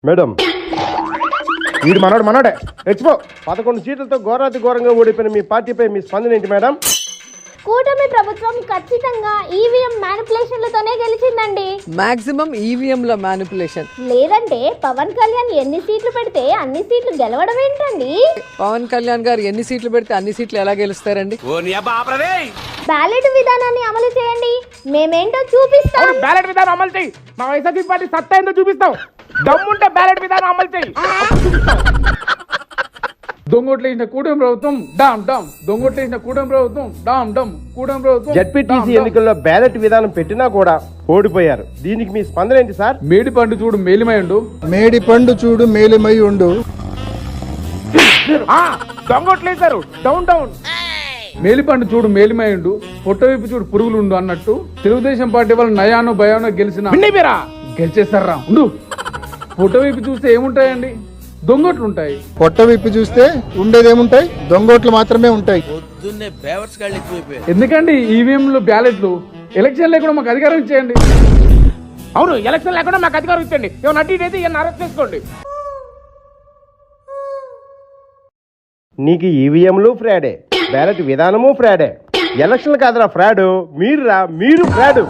Madam వీడు మనోడే expo 11 సీట్లతో ఘోరాతి ఘోరంగా ఓడిపోయిన మీ పార్టీపై మీ స్పందన ఏంటి మేడం? కూటమి ప్రభుత్వం ఖచ్చితంగా ఈవీఎం మ్యానిపులేషన్లతోనే గెలిచిందండి. మాక్సిమం ఈవీఎంల మ్యానిపులేషన్. లేదంటే పవన్ కళ్యాణ్ ఎన్ని సీట్లు పెడితే అన్ని సీట్లు గెలవడం ఏంటండి? పవన్ కళ్యాణ్ గారు ఎన్ని సీట్లు పెడితే అన్ని సీట్లు ఎలా గెలుస్తారండి? బ్యాలెట్ విధానాన్ని అమలు చేయండి, మేమేంటో చూపిస్తాం. బ్యాలెట్ విధానం అమలు చేయి. మా వైఎస్ఆర్సీపీ పార్టీ సత్తా ఏందో చూపిస్తాం. దమ్ముంటే బ్యాలెట్ విధానం అమలు చేయి. దొంగోట్లు వేసిన కూటమి ప్రభుత్వం డామ్ డామ్, దొంగోట్లు వేసిన కూటమి ప్రభుత్వం డామ్ డామ్, కూటమి ప్రభుత్వం. జడ్పీటీసీ ఎన్నికల్లో బ్యాలెట్ విధానం పెట్టినా కూడా ఓడిపోయారు. దీనికి మీ స్పందన ఏంటి సార్? మేడి పండు చూడు మేలిమై ఉండు, మేడి పండు చూడు మేలిమై ఉండు. దొంగోట్లు వేశారు డౌన్ డౌన్. మేలిపండు చూడు మేలిమై ఉండు, పొట్టవైపు చూడు పురుగులు ఉండు అన్నట్టు తెలుగుదేశం పార్టీ వాళ్ళు నయానో భయానో గెలిచేస్తారా ఉండు. పొట్టవైపు చూస్తే ఏముంటాయండి? దొంగోట్లు ఉంటాయి. పొట్ట విప్పి చూస్తే ఉండేదేముంటాయి? దొంగోట్లు మాత్రమే ఉంటాయి. ఎందుకండి ఈవీఎంలు బ్యాలెట్లు? ఎలక్షన్ లేకుండా మాకు అధికారం ఇచ్చేయండి. అవును, ఎలక్షన్ లేకుండా మాకు అధికారం ఇచ్చండి. ఏమన్నా అడ్డు అయితే ఈయన అరెస్ట్ చేసుకోండి. నీకు ఈవీఎంలు ఫ్రాడే, బ్యాలెట్ విధానము ఫ్రాడే, ఎలక్షన్లు కాదురా ఫ్రాడు, మీరు ఫ్రాడు.